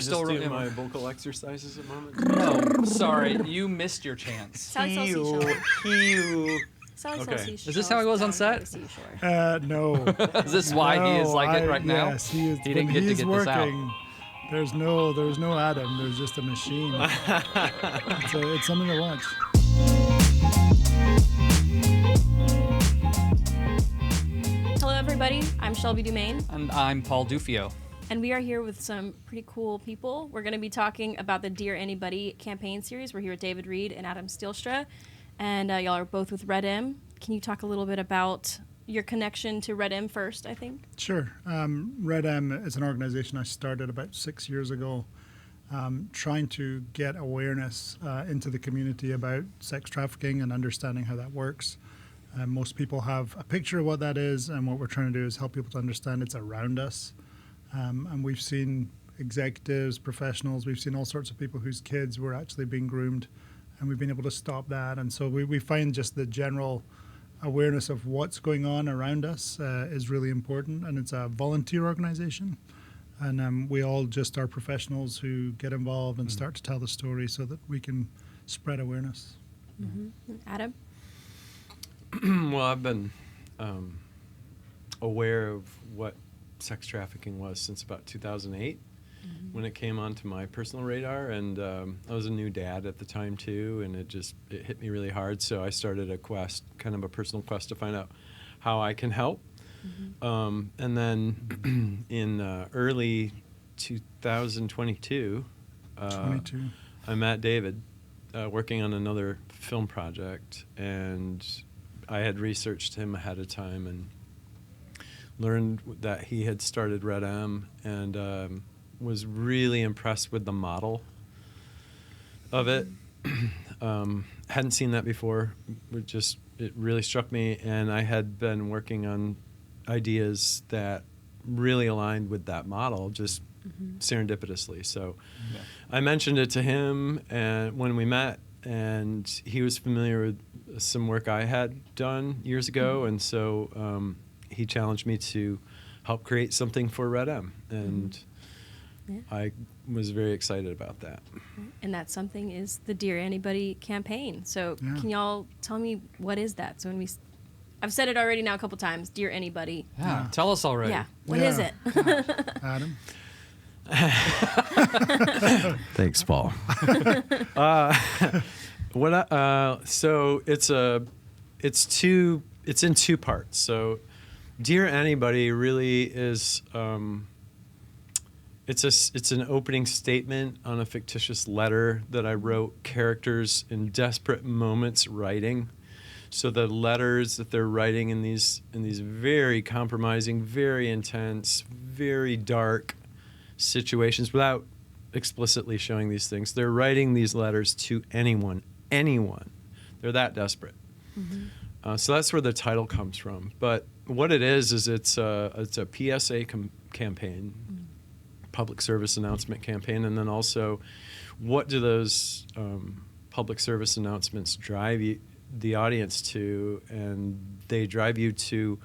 still doing my vocal exercises at the moment? No, sorry, you missed your chance. Sounds so seashore. Okay. Is this how he was on set? No. Is this why he is like it right now? Yes, he is. He didn't when get to he's get working, this out. there's no Adam. There's just a machine. It's something to watch. Hello, everybody. I'm Shelby Dumaine. And I'm Paul Dufio. And we are here with some pretty cool people. We're going to be talking about the Dear Anybody campaign series. We're here with David Reed and Adam Steelstra. And y'all are both with RED.M. Can you talk a little bit about your connection to RED.M first, I think? Sure. RED.M is an organization I started about 6 years ago, trying to get awareness into the community about sex trafficking and understanding how that works. Most people have a picture of what that is, and what we're trying to do is help people to understand it's around us. And we've seen executives, professionals, we've seen all sorts of people whose kids were actually being groomed, and we've been able to stop that. And so we find just the general awareness of what's going on around us is really important, and it's a volunteer organization. And we all just are professionals who get involved and start to tell the story so that we can spread awareness. Mm-hmm. Adam? Well, I've been aware of what sex trafficking was since about 2008 when it came onto my personal radar, and I was a new dad at the time too, and it hit me really hard. So I started a quest, kind of a personal quest, to find out how I can help. And then in early 2022, I met David working on another film project, and I had researched him ahead of time and learned that he had started RED.M, and was really impressed with the model of it. Hadn't seen that before. It really struck me, and I had been working on ideas that really aligned with that model, just serendipitously. So I mentioned it to him and when we met, and he was familiar with some work I had done years ago, and so he challenged me to help create something for RED.M, and I was very excited about that. And that something is the Dear Anybody campaign. So can y'all tell me, what is that? So I've said it already now a couple times, Dear Anybody. Yeah, tell us already. Yeah, what is it? Adam? Thanks, Paul. So it's in two parts. So Dear Anybody really is it's an opening statement on a fictitious letter that I wrote characters in desperate moments writing. So the letters that they're writing in these very compromising, very intense, very dark situations, without explicitly showing these things, they're writing these letters to anyone. They're that desperate. So that's where the title comes from. But what it is it's a PSA campaign, public service announcement campaign, and then also, what do those public service announcements drive the audience to? And they drive you to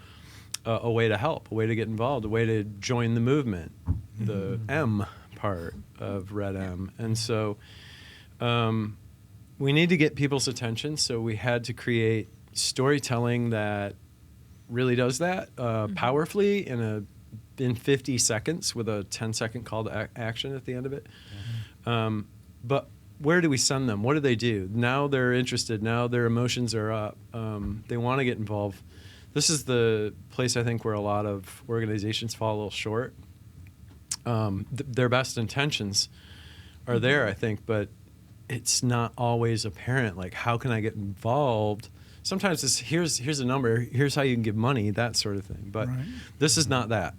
a way to help, a way to get involved, a way to join the movement, the M part of RED.M. And so we need to get people's attention, so we had to create storytelling that really does that powerfully in 50 seconds with a 10-second call to action at the end of it. But where do we send them? What do they do? Now they're interested. Now their emotions are up. They want to get involved. This is the place, I think, where a lot of organizations fall a little short. Their best intentions are there, I think, but it's not always apparent. Like, how can I get involved? Sometimes it's here's a number, here's how you can give money, that sort of thing. But this is not that.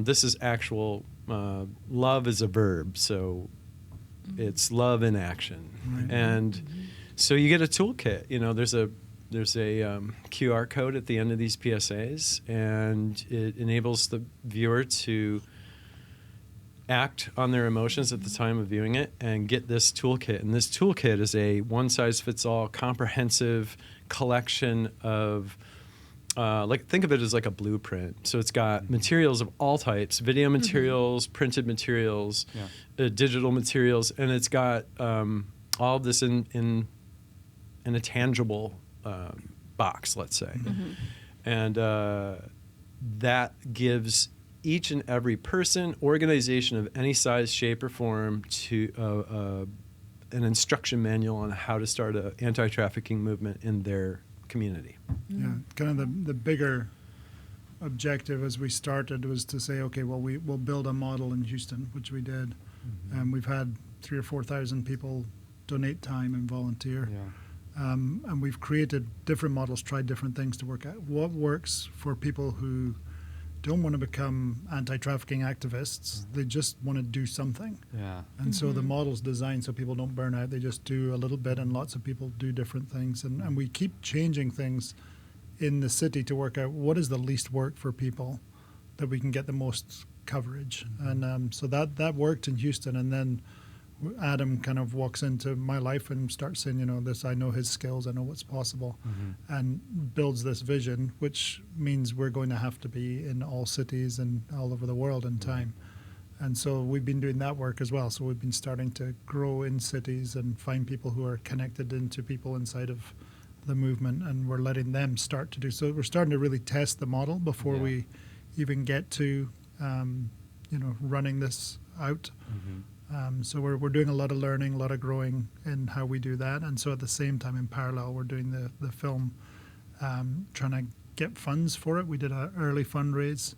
This is actual love is a verb, so it's love in action. And so you get a toolkit. There's a QR code at the end of these PSAs, and it enables the viewer to act on their emotions at the time of viewing it and get this toolkit. And this toolkit is a one-size-fits-all comprehensive collection of like think of it as like a blueprint. So it's got materials of all types: video materials, printed materials, digital materials, and it's got all of this in a tangible box, let's say, and that gives each and every person, organization of any size, shape, or form to an instruction manual on how to start an anti-trafficking movement in their community. Yeah, kind of the bigger objective as we started was to say, okay, well, we'll build a model in Houston, which we did. And we've had 3,000 or 4,000 people donate time and volunteer. And we've created different models, tried different things to work out what works for people who don't want to become anti-trafficking activists. They just want to do something. And so the model's designed so people don't burn out. They just do a little bit, and lots of people do different things. And we keep changing things in the city to work out what is the least work for people that we can get the most coverage. And so that worked in Houston. And then Adam kind of walks into my life and starts saying, you know, this, I know his skills, I know what's possible, and builds this vision, which means we're going to have to be in all cities and all over the world in time. And so we've been doing that work as well. So we've been starting to grow in cities and find people who are connected into people inside of the movement, and we're letting them start to do. So we're starting to really test the model before we even get to, running this out. So we're doing a lot of learning, a lot of growing in how we do that. And so at the same time, in parallel, we're doing the film, trying to get funds for it. We did an early fundraise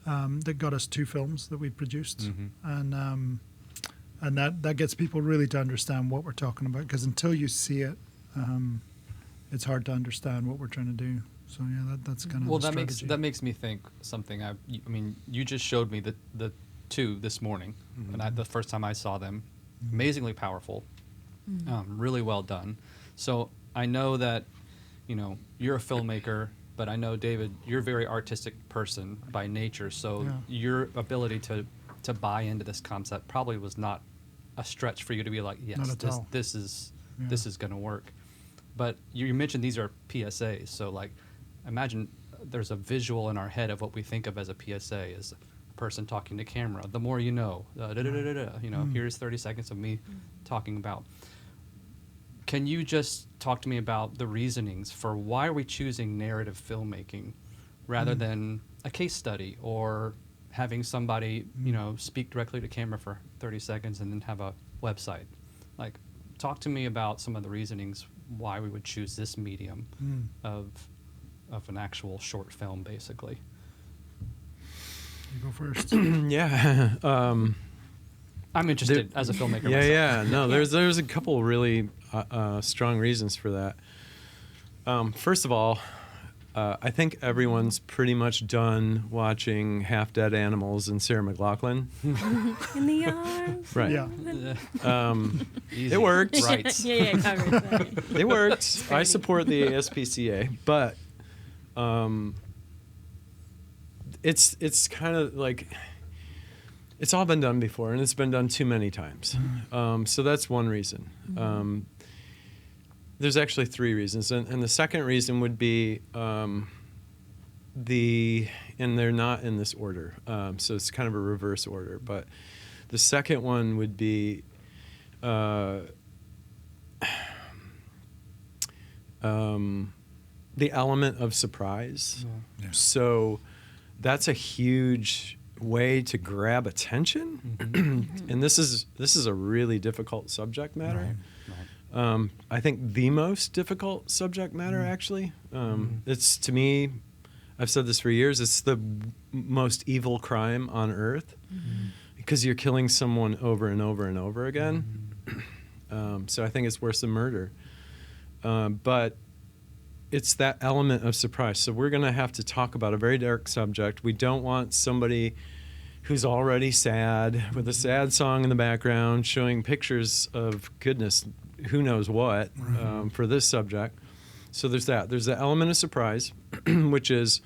that got us 2 films that we produced. And that gets people really to understand what we're talking about, because until you see it, it's hard to understand what we're trying to do. So yeah, that's kind of the strategy. that makes me think something. I mean, you just showed me the 2 this morning, and the first time I saw them, amazingly powerful, really well done. So I know that, you know, you're a filmmaker, but I know, David, you're a very artistic person by nature. So your ability to buy into this concept probably was not a stretch for you to be like, yes, this is going to work. But you mentioned these are PSAs, so like, imagine there's a visual in our head of what we think of as a PSA, is a person talking to camera. The more you know, here's 30 seconds of me talking about. Can you just talk to me about the reasonings for why are we choosing narrative filmmaking rather than a case study or having somebody, speak directly to camera for 30 seconds and then have a website? Like, talk to me about some of the reasonings why we would choose this medium of an actual short film, basically. You go first. I'm interested as a filmmaker myself. No, there's a couple really strong reasons for that. First of all, I think everyone's pretty much done watching Half Dead Animals and Sarah McLachlan. In the arms. Right. Easy. It worked. Right. Covers that. It worked. I support the ASPCA, but it's kind of like, it's all been done before, and it's been done too many times. So that's one reason. There's actually 3 reasons, and the second reason would be and they're not in this order, so it's kind of a reverse order. But the second one would be the element of surprise. So that's a huge way to grab attention, and this is a really difficult subject matter. I think the most difficult subject matter, actually. It's, to me, I've said this for years, it's the most evil crime on earth, because you're killing someone over and over and over again. So I think it's worse than murder. But it's that element of surprise. So we're going to have to talk about a very dark subject. We don't want somebody who's already sad with a sad song in the background showing pictures of goodness, who knows what, for this subject. So there's that. There's the element of surprise, which is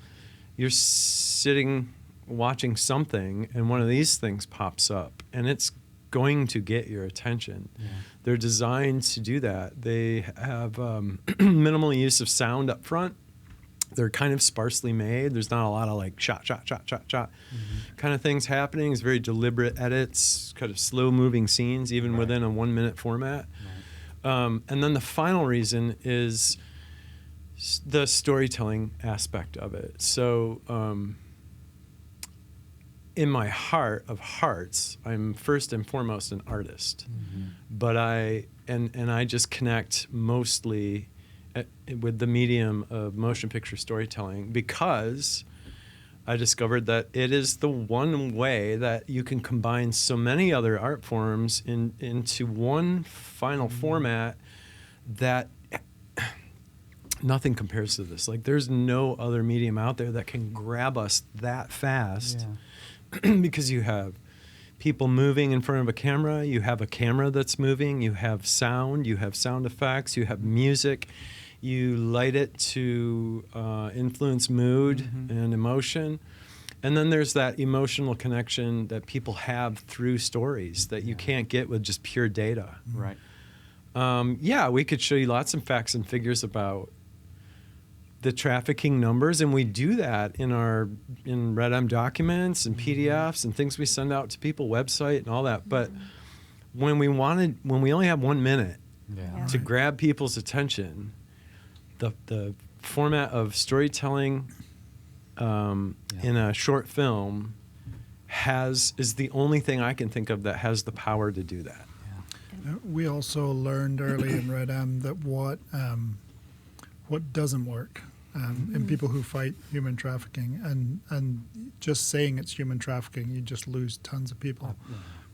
you're sitting watching something and one of these things pops up, and it's going to get your attention. They're designed to do that. They have minimal use of sound up front. They're kind of sparsely made. There's not a lot of like shot kind of things happening. It's very deliberate edits, kind of slow moving scenes, even within a 1 minute format. And then the final reason is the storytelling aspect of it. So in my heart of hearts, I'm first and foremost an artist, but I just connect mostly with the medium of motion picture storytelling because I discovered that it is the one way that you can combine so many other art forms into one final format that nothing compares to this. Like, there's no other medium out there that can grab us that fast because you have people moving in front of a camera, you have a camera that's moving, you have sound effects, you have music. You light it to influence mood and emotion. And then there's that emotional connection that people have through stories that you can't get with just pure data. Right. We could show you lots of facts and figures about the trafficking numbers, and we do that in RED.M documents and PDFs and things we send out to people, website and all that. But when we only have 1 minute to grab people's attention, the format of storytelling in a short film is the only thing I can think of that has the power to do that. We also learned early in RED.M that what doesn't work in people who fight human trafficking, and just saying it's human trafficking, you just lose tons of people.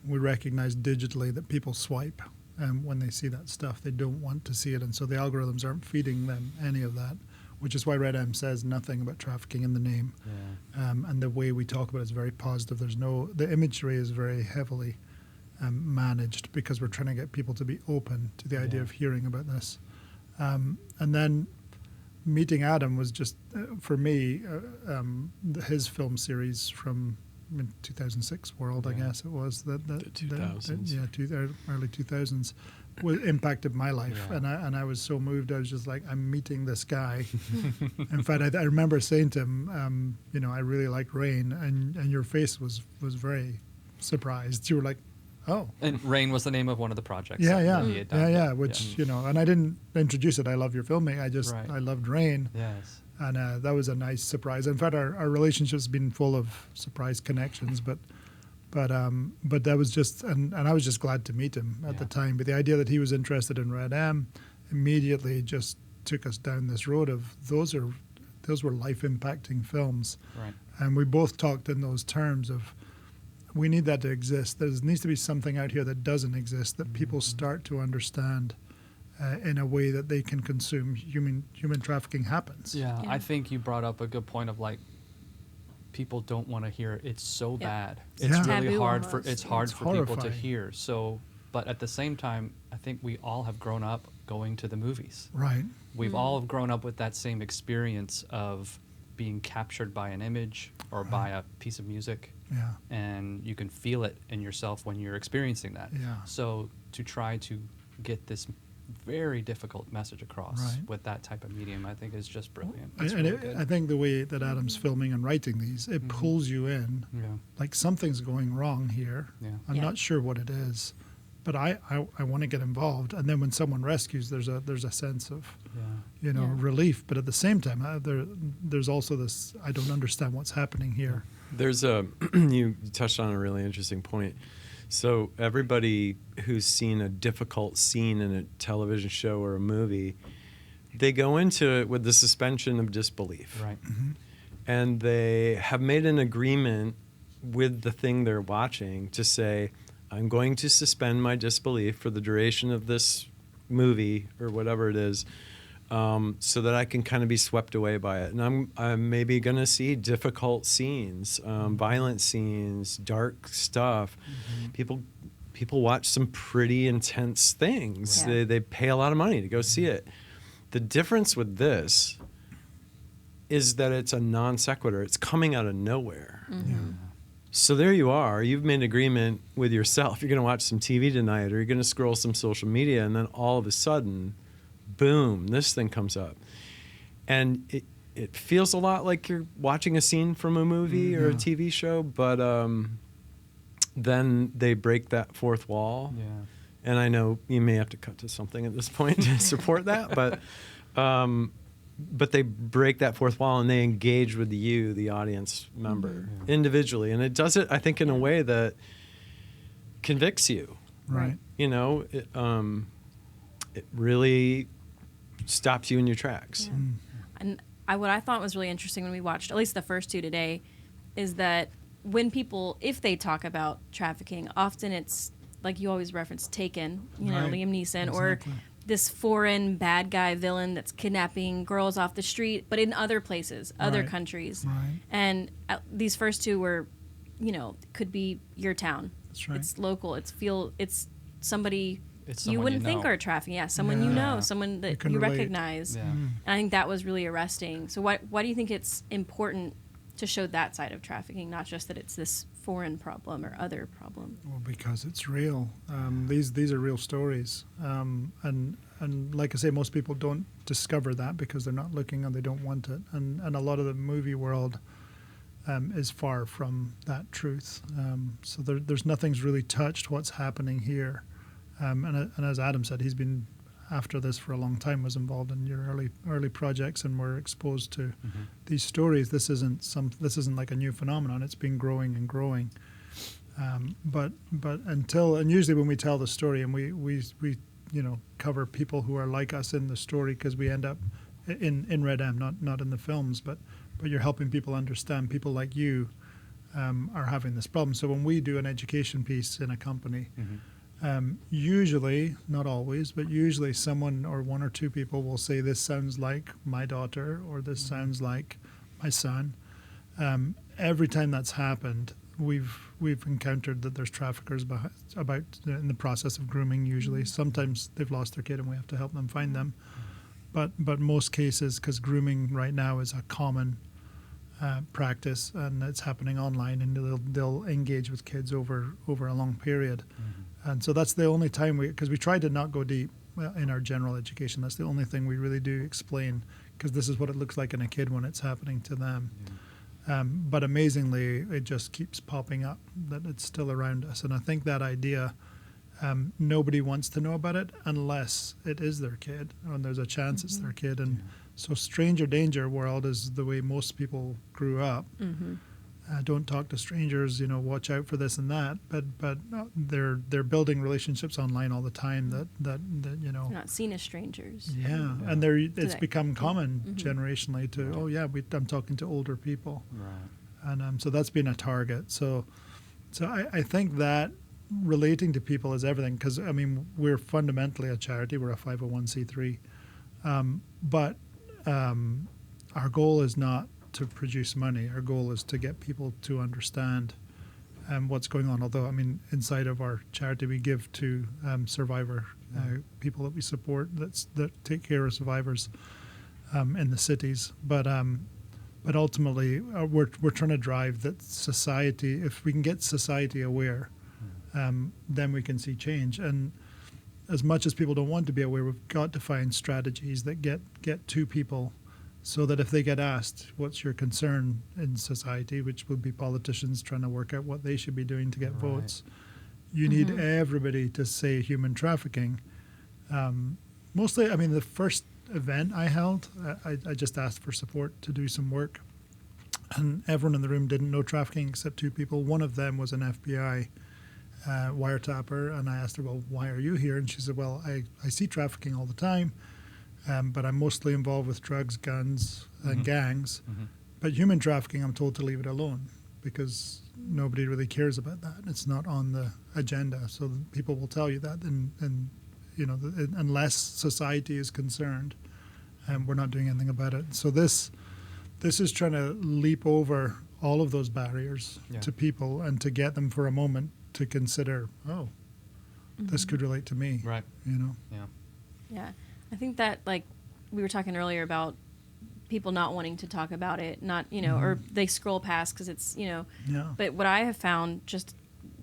We recognize digitally that people swipe. When they see that stuff, they don't want to see it, and so the algorithms aren't feeding them any of that, which is why RED.M says nothing about trafficking in the name. And the way we talk about it is very positive. The imagery is very heavily managed because we're trying to get people to be open to the idea of hearing about this. And then meeting Adam was just, for me, his film series from 2006 world, I guess it was, the 2000s. Early 2000s, impacted my life. And I was so moved. I was just like, I'm meeting this guy. In fact, I remember saying to him, I really like Rain, and your face was very surprised. You were like, oh. And Rain was the name of one of the projects. Which, and I didn't introduce it. I love your filming. I loved Rain. Yes. And that was a nice surprise. In fact, our relationship's been full of surprise connections, but that was just, and I was just glad to meet him at the time. But the idea that he was interested in RED.M immediately just took us down this road of those were life impacting films. Right. And we both talked in those terms of, we need that to exist. There needs to be something out here that doesn't exist that people start to understand in a way that they can consume. Human trafficking happens. I think you brought up a good point of like, people don't want to hear it. It's so bad. It's really taboo hard almost. it's hard for people to horrifying. hear. So, but at the same time, I think we all have grown up going to the movies. Right. We've all grown up with that same experience of being captured by an image or by a piece of music. Yeah. And you can feel it in yourself when you're experiencing that. Yeah. So to try to get this very difficult message across with that type of medium, I think is just brilliant. It's really good. I think the way that Adam's filming and writing these, it pulls you in. Yeah. Like something's going wrong here. Yeah. I'm not sure what it is, but I want to get involved. And then when someone rescues, there's a sense of relief. But at the same time, there's also this, I don't understand what's happening here. There's you touched on a really interesting point. So everybody who's seen a difficult scene in a television show or a movie, they go into it with the suspension of disbelief. Right. And they have made an agreement with the thing they're watching to say, I'm going to suspend my disbelief for the duration of this movie or whatever it is, so that I can kind of be swept away by it. And I'm maybe going to see difficult scenes, violent scenes, dark stuff. People watch some pretty intense things. Yeah. They pay a lot of money to go see it. The difference with this is that it's a non sequitur. It's coming out of nowhere. So there you are. You've made an agreement with yourself. You're going to watch some TV tonight, or you're going to scroll some social media, and then all of a sudden, boom, this thing comes up. And it feels a lot like you're watching a scene from a movie or a TV show, but then they break that fourth wall. Yeah. And I know you may have to cut to something at this point to support that, but they break that fourth wall and they engage with you, the audience member, individually. And it does it, I think, in a way that convicts you. Right. You know, it really stops you in your tracks. And what I thought was really interesting when we watched at least the first two today is that when people, if they talk about trafficking, often it's like you always reference Taken, you know, Right. Liam Neeson, or Exactly. this foreign bad guy villain that's kidnapping girls off the street, but in other places, other Right. countries. Right. And these first two were, you know, could be your town. That's right. It's local. It's somebody It's you someone wouldn't you think know. are trafficking. Yeah, someone you know, Yeah. someone You that can you relate. recognize. Yeah. And I think that was really arresting. So why do you think it's important to show that side of trafficking, not just that it's this foreign problem or other problem? Well, because it's real. These are real stories, and like I say, most people don't discover that because they're not looking and they don't want it. And a lot of the movie world is far from that truth. So there's nothing's really touched what's happening here. And as Adam said, he's been after this for a long time, was involved in your early projects, and were exposed to these stories. This isn't like a new phenomenon. It's been growing and growing. But usually when we tell the story, and we cover people who are like us in the story, because we end up in RED-M, not in the films, but you're helping people understand. People like you are having this problem. So when we do an education piece in a company, usually, not always, but usually someone or one or two people will say, this sounds like my daughter, or this sounds like my son. Every time that's happened, we've encountered that there's traffickers in the process of grooming. Usually, sometimes they've lost their kid and we have to help them find them. But most cases, because grooming right now is a common practice, and it's happening online, and they'll engage with kids over a long period. And so that's the only time because we try to not go deep in our general education. That's the only thing we really do explain, because this is what it looks like in a kid when it's happening to them. But amazingly, it just keeps popping up, that it's still around us. And I think that idea, nobody wants to know about it unless it is their kid, and there's a chance it's their kid. And so stranger danger world is the way most people grew up. Don't talk to strangers, watch out for this and that. But they're building relationships online all the time that They're not seen as strangers. Yeah, and it's become common generationally to I'm talking to older people, Right. and so that's been a target. So I think that relating to people is everything, because I mean we're fundamentally a charity. We're a 501c3, but our goal is not to produce money. Our goal is to get people to understand what's going on. Although, I mean, inside of our charity, we give to survivor people that we support that take care of survivors in the cities. But ultimately, we're trying to drive that society. If we can get society aware, then we can see change. And as much as people don't want to be aware, we've got to find strategies that get to people, so that if they get asked, what's your concern in society, which would be politicians trying to work out what they should be doing to get votes, you need everybody to say human trafficking. Mostly, I mean, the first event I held, I just asked for support to do some work, and everyone in the room didn't know trafficking except two people. One of them was an FBI wiretapper, and I asked her, well, why are you here? And she said, well, I see trafficking all the time. But I'm mostly involved with drugs, guns, and gangs. But human trafficking, I'm told to leave it alone, because nobody really cares about that. It's not on the agenda. So people will tell you that, and unless society is concerned, we're not doing anything about it. So this is trying to leap over all of those barriers to people, and to get them for a moment to consider, this could relate to me. Right. Yeah. I think that, like we were talking earlier about people not wanting to talk about it, not, or they scroll past because it's, But what I have found just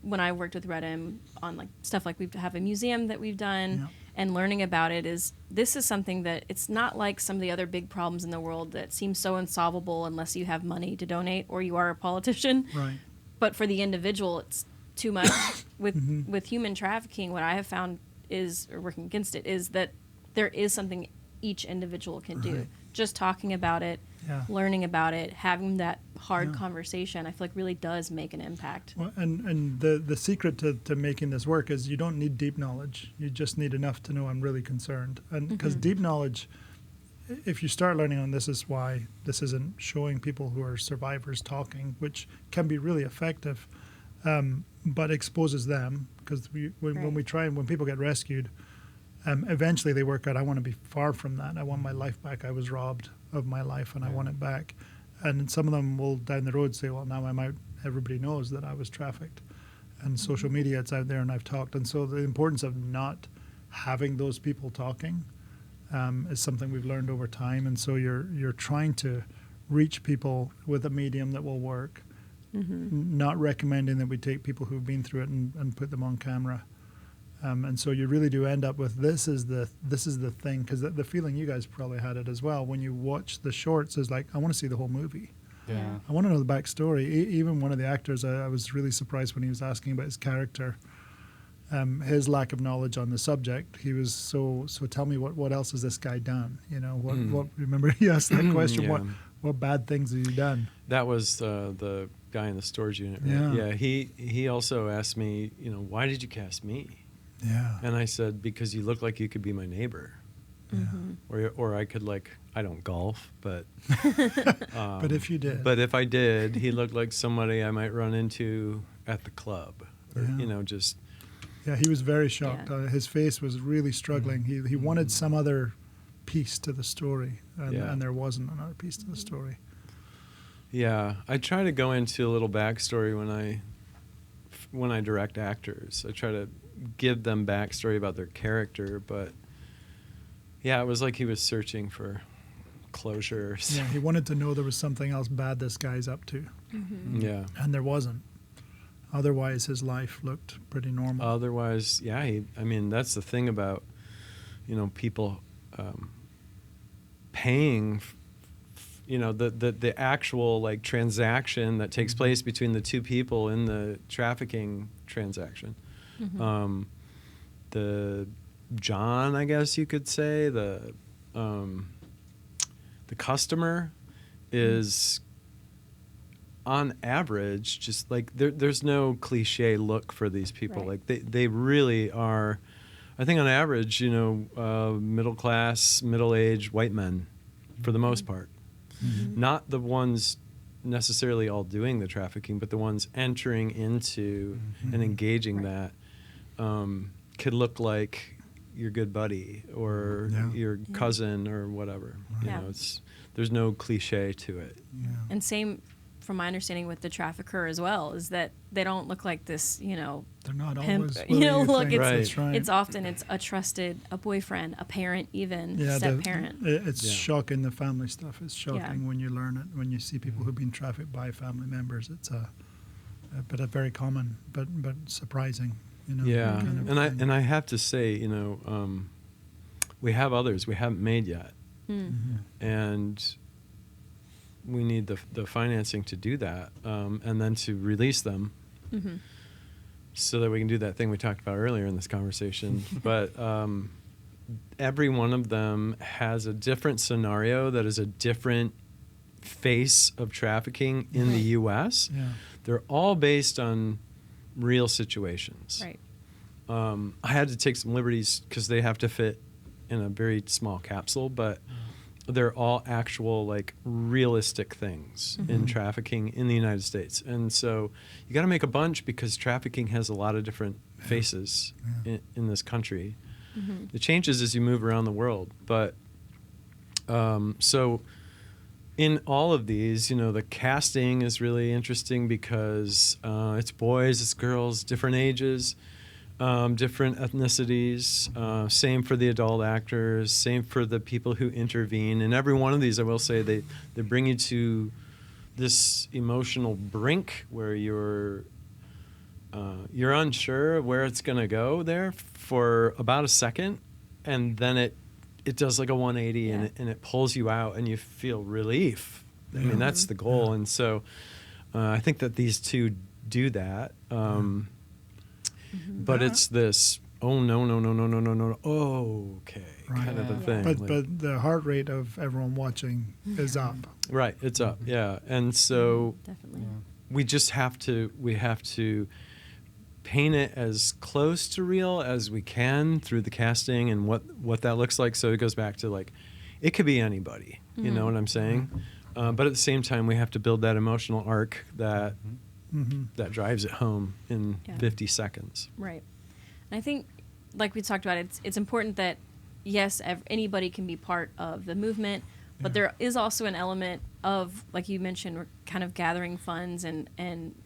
when I worked with RED-M on like stuff like we have a museum that we've done, and learning about it is this is something that it's not like some of the other big problems in the world that seem so unsolvable unless you have money to donate or you are a politician. Right. But for the individual, it's too much. With human trafficking, what I have found is, or working against it, is that there is something each individual can do. Right. Just talking about it, Yeah. learning about it, having that hard Yeah. conversation, I feel like really does make an impact. Well, and the secret to making this work is you don't need deep knowledge. You just need enough to know I'm really concerned. And because deep knowledge, if you start learning on this is why this isn't showing people who are survivors talking, which can be really effective, but exposes them because when people get rescued, eventually they work out, I want to be far from that. I want my life back. I was robbed of my life and I want it back. And some of them will down the road say, well, now I'm out. Everybody knows that I was trafficked. And social media, it's out there and I've talked. And so the importance of not having those people talking is something we've learned over time. And so you're trying to reach people with a medium that will work, not recommending that we take people who've been through it and put them on camera. And so you really do end up with this is the thing, because the feeling you guys probably had it as well when you watch the shorts is like, I want to see the whole movie. Yeah. I want to know the backstory. Even one of the actors, I was really surprised when he was asking about his character, his lack of knowledge on the subject. He was so tell me what else has this guy done? You know, what remember he asked that question, Yeah. what bad things have you done? That was the guy in the storage unit, right? Yeah. Yeah, he also asked me, why did you cast me? Yeah. And I said, because you look like you could be my neighbor. Or I could, I don't golf, but But if you did. But if I did, he looked like somebody I might run into at the club. Or, Yeah. just Yeah, he was very shocked. Yeah. His face was really struggling. He wanted some other piece to the story, Yeah. and there wasn't another piece to the story. Yeah, I try to go into a little backstory when I direct actors. I try to give them backstory about their character, but yeah, it was like he was searching for closure. Yeah, he wanted to know there was something else bad this guy's up to, Yeah. and there wasn't. Otherwise, his life looked pretty normal. Otherwise, yeah, that's the thing about, people paying, the actual transaction that takes place between the two people in the trafficking transaction. The John, I guess you could say, the customer is on average just there's no cliche look for these people. Right. They really are, I think on average, middle class, middle-aged white men for the most part. Not the ones necessarily all doing the trafficking, but the ones entering into and engaging that could look like your good buddy or your cousin or whatever. Yeah. There's no cliche to it. Yeah. And same, from my understanding, with the trafficker as well, is that they don't look like this, They're not pimp, always. look, That's right. it's often a boyfriend, a parent, even Yeah, step parent. It's Yeah. shocking. The family stuff is shocking Yeah. when you learn it. When you see people who've been trafficked by family members, it's a very common, but surprising. Yeah, kind of thing. and I have to say, we have others we haven't made yet, and we need the financing to do that, and then to release them, so that we can do that thing we talked about earlier in this conversation. But every one of them has a different scenario that is a different face of trafficking in the U.S. Yeah. They're all based on real situations. Right. I had to take some liberties because they have to fit in a very small capsule, but they're all actual, realistic things in trafficking in the United States. And so you got to make a bunch because trafficking has a lot of different faces in this country. It changes as you move around the world. But so in all of these, the casting is really interesting because it's boys, it's girls, different ages, different ethnicities. Same for the adult actors, same for the people who intervene. And every one of these, I will say, they bring you to this emotional brink where you're unsure of where it's going to go there for about a second. and then it does like a 180 Yeah. and it pulls you out and you feel relief. I mean, that's the goal. And so I think that these two do that. But it's this, oh, no, okay, Right. kind of a Yeah. thing. But like- but the heart rate of everyone watching is up. right, it's up, yeah. And so Definitely. we just have to paint it as close to real as we can through the casting and what that looks like. So it goes back to like, it could be anybody, you know what I'm saying? But at the same time, we have to build that emotional arc that that drives it home in Yeah. 50 seconds. Right. And I think, like we talked about, it's important that, yes, anybody can be part of the movement, but there is also an element of, like you mentioned, we're kind of gathering funds and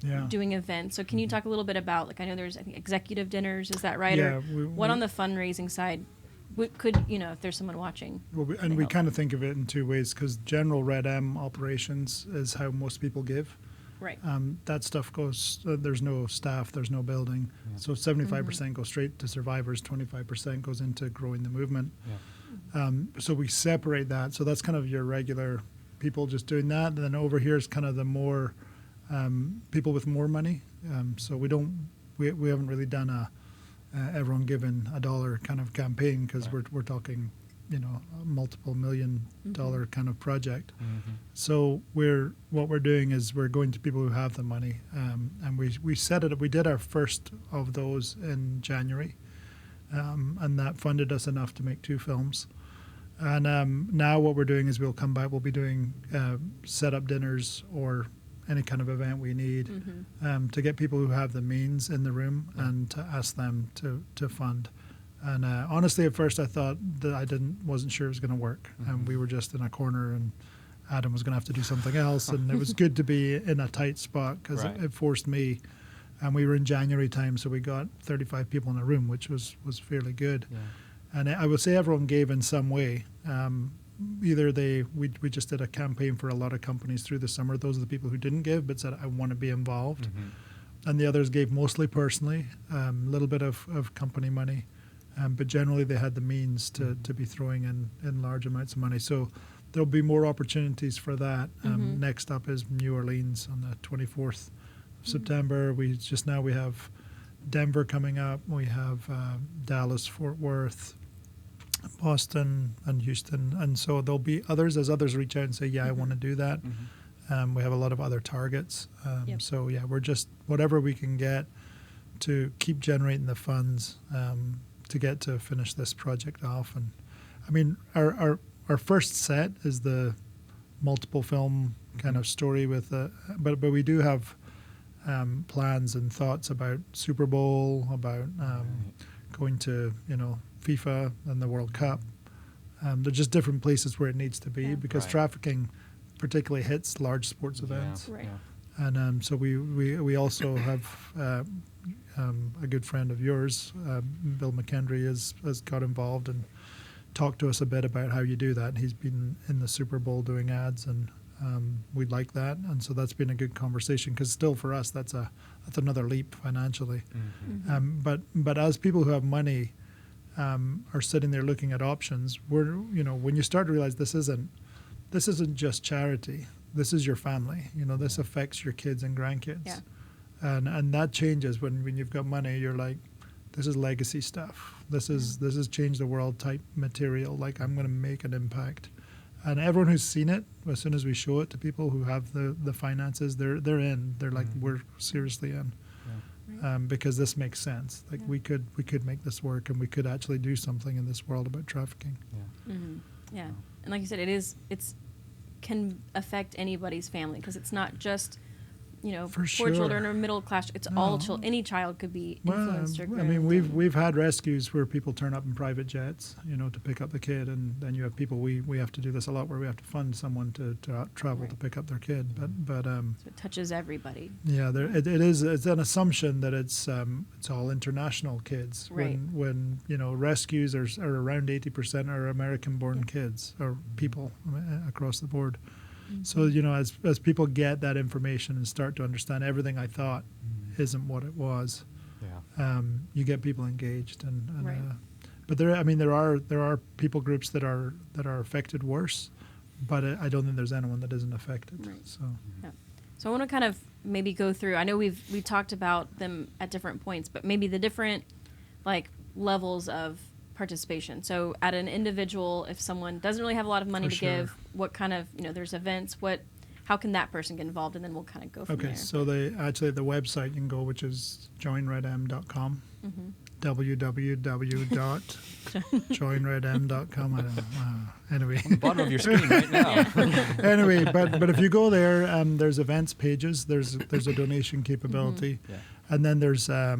Yeah. doing events. So can you talk a little bit about, like, I know there's, I think, executive dinners, is that right? Yeah, Or what on the fundraising side could, you know, if there's someone watching? Well, we help. kind of think of it in two ways because general RED-M operations is how most people give. Right. That stuff goes. There's no staff. There's no building. So 75% goes straight to survivors. 25% goes into growing the movement. So we separate that. So that's kind of your regular people just doing that. And then over here is kind of the more people with more money. So we haven't really done a everyone given $1 kind of campaign because we're talking, you know, a multiple $1 million kind of project. So what we're doing is we're going to people who have the money, and we set it. We did our first of those in January, and that funded us enough to make 2 films. And now what we're doing is we'll come back. We'll be doing setup dinners or any kind of event we need to get people who have the means in the room and to ask them to fund. And honestly, at first I thought that wasn't sure it was going to work, and we were just in a corner, and Adam was going to have to do something else, and it was good to be in a tight spot because Right. it forced me. And we were in January time, so we got 35 people in a room, which was fairly good. And I would say everyone gave in some way. Either we just did a campaign for a lot of companies through the summer. Those are the people who didn't give but said, I want to be involved. And the others gave mostly personally, a little bit of company money. But generally they had the means to be throwing in large amounts of money. So there'll be more opportunities for that. Next up is New Orleans on the 24th of September. We have Denver coming up. We have Dallas, Fort Worth, Boston, and Houston. And so there'll be others as others reach out and say, yeah, I want to do that. We have a lot of other targets. So yeah, we're just whatever we can get to keep generating the funds to get to finish this project off. And I mean, our first set is the multiple film kind of story with but we do have plans and thoughts about Super Bowl, about going to, you know, FIFA and the World Cup. They're just different places where it needs to be because Right. trafficking particularly hits large sports events. Right. And so we also have a good friend of yours, Bill McKendry, has got involved and talked to us a bit about how you do that. He's been in the Super Bowl doing ads, and we'd like that. And so that's been a good conversation because still for us that's another leap financially. But as people who have money are sitting there looking at options, when you start to realize this isn't just charity. This is your family. You know, this affects your kids and grandkids. Yeah. And that changes when you've got money. You're like, this is legacy stuff. This is change the world type material. Like, I'm going to make an impact. And everyone who's seen it, as soon as we show it to people who have the finances, they're in. They're like, we're seriously in. Because this makes sense. Like we could make this work, and we could actually do something in this world about trafficking. Yeah. And like you said, it's can affect anybody's family because it's not just, you know, For poor sure. children or middle class. It's all No. children. Any child could be Well, influenced or I groomed. mean, and- we've had rescues where people turn up in private jets, you know, to pick up the kid, and then you have people. We have to do this a lot where we have to fund someone to travel to pick up their kid. But so it touches everybody. yeah, it's an assumption that it's all international kids. Right. When you know rescues are around 80% are American-born kids or people across the board. So you know, as people get that information and start to understand everything I thought isn't what it was, you get people engaged, and Right. But there are people groups that are affected worse, but I don't think there's anyone that isn't affected. Right. So Yeah. So I want to kind of maybe go through. I know we talked about them at different points, but maybe the different like levels of participation. So at an individual, if someone doesn't really have a lot of money For to sure. give, what kind of there's events. How can that person get involved, and then we'll kind of go from okay, there. so the website you can go, which is joinredm.com. Mm-hmm. www.joinredm.com. I don't know. Anyway. On the bottom of your screen right now. Anyway, but if you go there, there's events pages. There's a donation capability, Yeah. and then there's I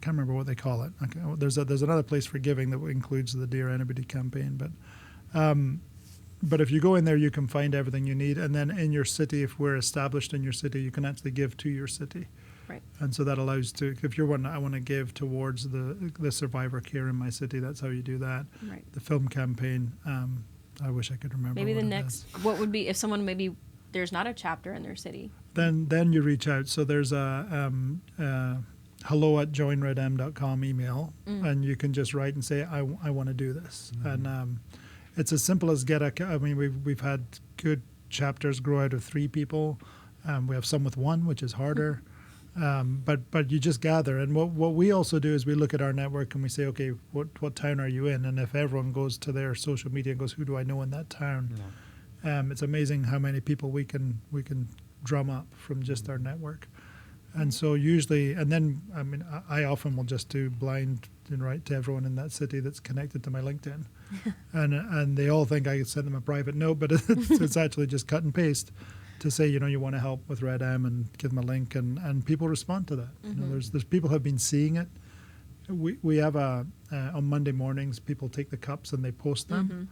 can't remember what they call it. Okay, there's another place for giving that includes the Dear Anybody campaign. But if you go in there, you can find everything you need, and then in your city, if we're established in your city, you can actually give to your city. Right. And so that allows to, if you're one, I want to give towards the survivor care in my city. That's how you do that. Right. The film campaign. I wish I could remember. Maybe what the it next. is. What would be if someone maybe there's not a chapter in their city? Then you reach out. So there's a hello@joinredm.com email, and you can just write and say I want to do this, and it's as simple as we've had good chapters grow out of 3 people. We have some with 1, which is harder. But you just gather, and what we also do is we look at our network and we say, okay, what town are you in? And if everyone goes to their social media and goes, who do I know in that town? Yeah. It's amazing how many people we can drum up from just our network. And so usually, and then I often will just do blind and write to everyone in that city that's connected to my LinkedIn, and they all think I send them a private note, but it's actually just cut and paste to say, you want to help with RED-M and give them a link, and people respond to that. There's people who have been seeing it. We have on Monday mornings, people take the cups and they post them.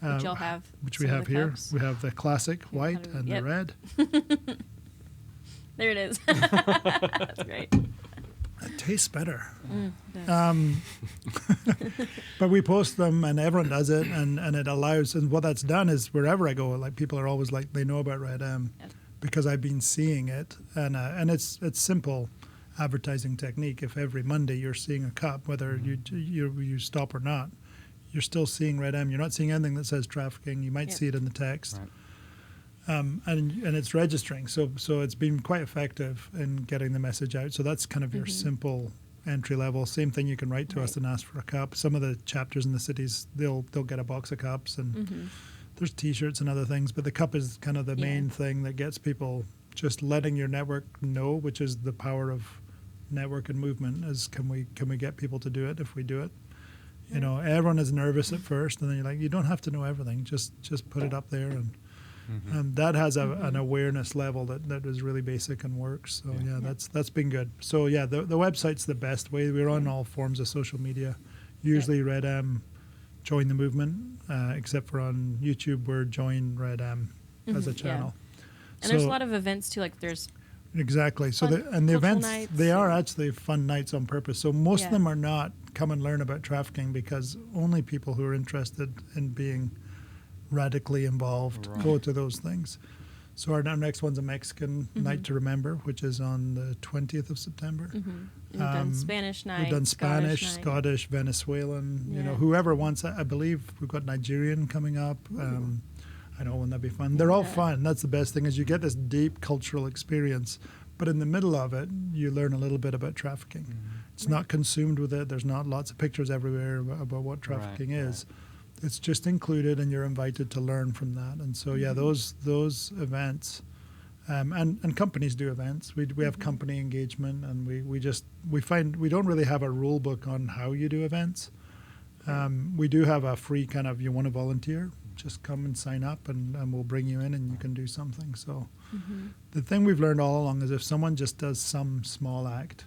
Which y'all have. Which we some of have the here. cups. We have the classic white and Yep. the red. There it is. That's great. It tastes better. It does. But we post them and everyone does it, and it allows, and what that's done is wherever I go, like people are always like, they know about RED-M Yep. because I've been seeing it, and it's simple advertising technique. If every Monday you're seeing a cup, whether you stop or not, you're still seeing RED-M. You're not seeing anything that says trafficking. You might Yep. see it in the text. Right. And it's registering, so it's been quite effective in getting the message out. So that's kind of your simple entry level. Same thing, you can write to us Right. and ask for a cup. Some of the chapters in the cities, they'll get a box of cups, and there's T-shirts and other things. But the cup is kind of the main thing that gets people just letting your network know, which is the power of network and movement. Is can we get people to do it if we do it? Everyone is nervous at first, and then you're like, you don't have to know everything. Just put it up there, and that has an awareness level that is really basic and works. So that's been good. So the website's the best way. We're on all forms of social media. Usually RED-M, join the movement, except for on YouTube, we're join RED-M as a channel. And there's a lot of events too. Like there's Exactly. So Fun the cultural events, nights they are and- actually fun nights on purpose. So most of Yeah. them are not come and learn about trafficking, because only people who are interested in being radically involved go Right. to those things. So our next one's a Mexican Night to Remember, which is on the 20th of September. we've done Spanish night. We've done Spanish, Scottish night. Scottish, Venezuelan, Yeah. whoever wants it. I believe we've got Nigerian coming up. I know, wouldn't that be fun? They're all fun. That's the best thing, is you get this deep cultural experience, but in the middle of it, you learn a little bit about trafficking. It's not consumed with it. There's not lots of pictures everywhere about what trafficking is. It's just included, and you're invited to learn from that. And so, those events, and companies do events. We have company engagement, and we find we don't really have a rule book on how you do events. We do have a free kind of, you want to volunteer, just come and sign up, and we'll bring you in and you can do something. So the thing we've learned all along is if someone just does some small act,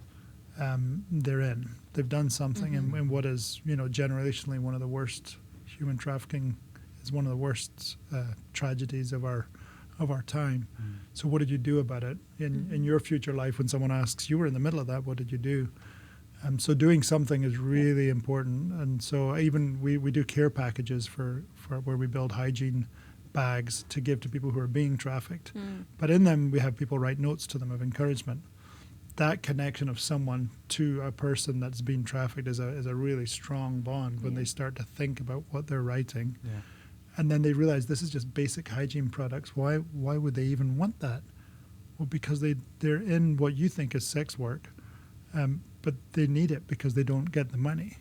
they're in. They've done something, and what is, generationally one of the worst, human trafficking is one of the worst tragedies of our time. So what did you do about it in your future life? When someone asks, you were in the middle of that, what did you do? So doing something is really important. And so even we do care packages for where we build hygiene bags to give to people who are being trafficked. But in them, we have people write notes to them of encouragement. that connection of someone to a person that's been trafficked is a really strong bond when they start to think about what they're writing. Yeah. And then they realize this is just basic hygiene products. Why would they even want that? Well, because they're in what you think is sex work, but they need it because they don't get the money.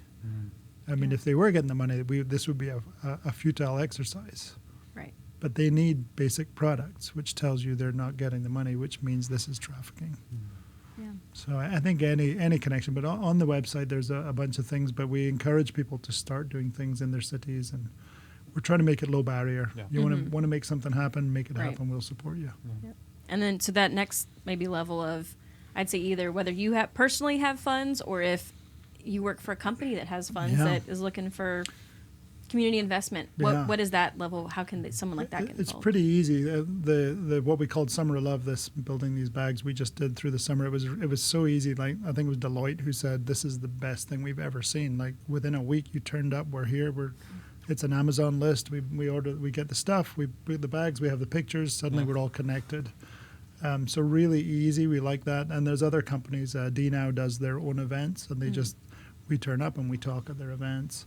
I mean, if they were getting the money, this would be a futile exercise. Right. But they need basic products, which tells you they're not getting the money, which means this is trafficking. Yeah. So I think any connection, but on the website there's a bunch of things, but we encourage people to start doing things in their cities, and we're trying to make it low barrier. Yeah. You want to make something happen, make it Right. happen, we'll support you. Yep. And then so that next maybe level of, I'd say either whether you personally have funds or if you work for a company that has funds Yeah. that is looking for community investment. Yeah. What is that level? How can someone like that get involved? It's pretty easy. The what we called Summer of Love, this building these bags we just did through the summer. It was so easy. Like I think it was Deloitte who said this is the best thing we've ever seen. Like within a week you turned up, we're here, it's an Amazon list. We order, we get the stuff, we put the bags, we have the pictures. Suddenly we're all connected. So really easy. We like that. And there's other companies. DNow does their own events, and we turn up and we talk at their events.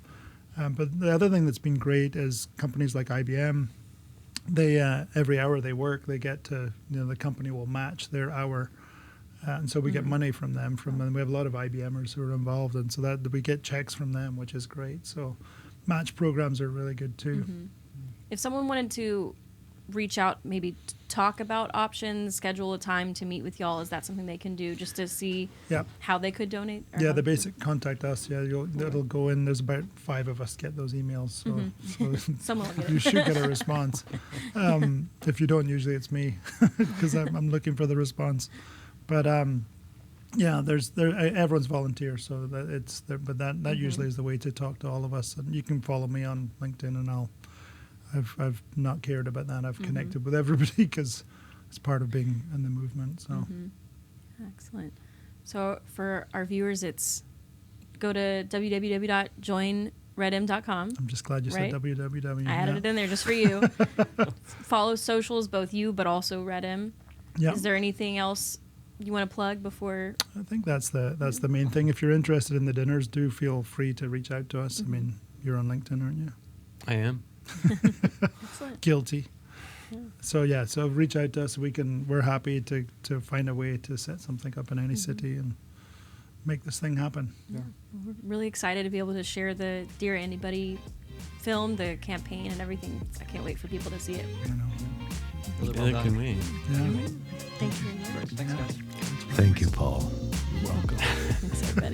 But the other thing that's been great is companies like IBM. They every hour they work, they get to the company will match their hour, and so we get money from them. And we have a lot of IBMers who are involved, and so that we get checks from them, which is great. So match programs are really good too. If someone wanted to reach out, maybe talk about options, schedule a time to meet with y'all, is that something they can do just to see Yeah. how they could donate? Or Yeah, how- the basic contact us. Yeah, it'll go in. There's about 5 of us get those emails, so Someone will get you it. should get a response. If you don't, usually it's me because I'm looking for the response. But yeah, everyone's volunteer, so that it's there. But that usually is the way to talk to all of us. And you can follow me on LinkedIn, and I've not cared about that. I've connected with everybody because it's part of being in the movement. So Excellent. So for our viewers, it's go to www.joinredm.com. I'm just glad you Right. said www. I added it in there just for you. Follow socials, both you but also REDM. Yeah. Is there anything else you want to plug before? I think that's the main thing. If you're interested in the dinners, do feel free to reach out to us. I mean, you're on LinkedIn, aren't you? I am. Excellent. Guilty. So reach out to us. We're happy to find a way to set something up in any city and make this thing happen. We're really excited to be able to share the Dear Anybody film, the campaign, and everything. I can't wait for people to see it. You know. Really well Neither can done. we. Yeah. Thank you very much. Thanks, guys. Thank you, Paul. Welcome. Thanks, everybody.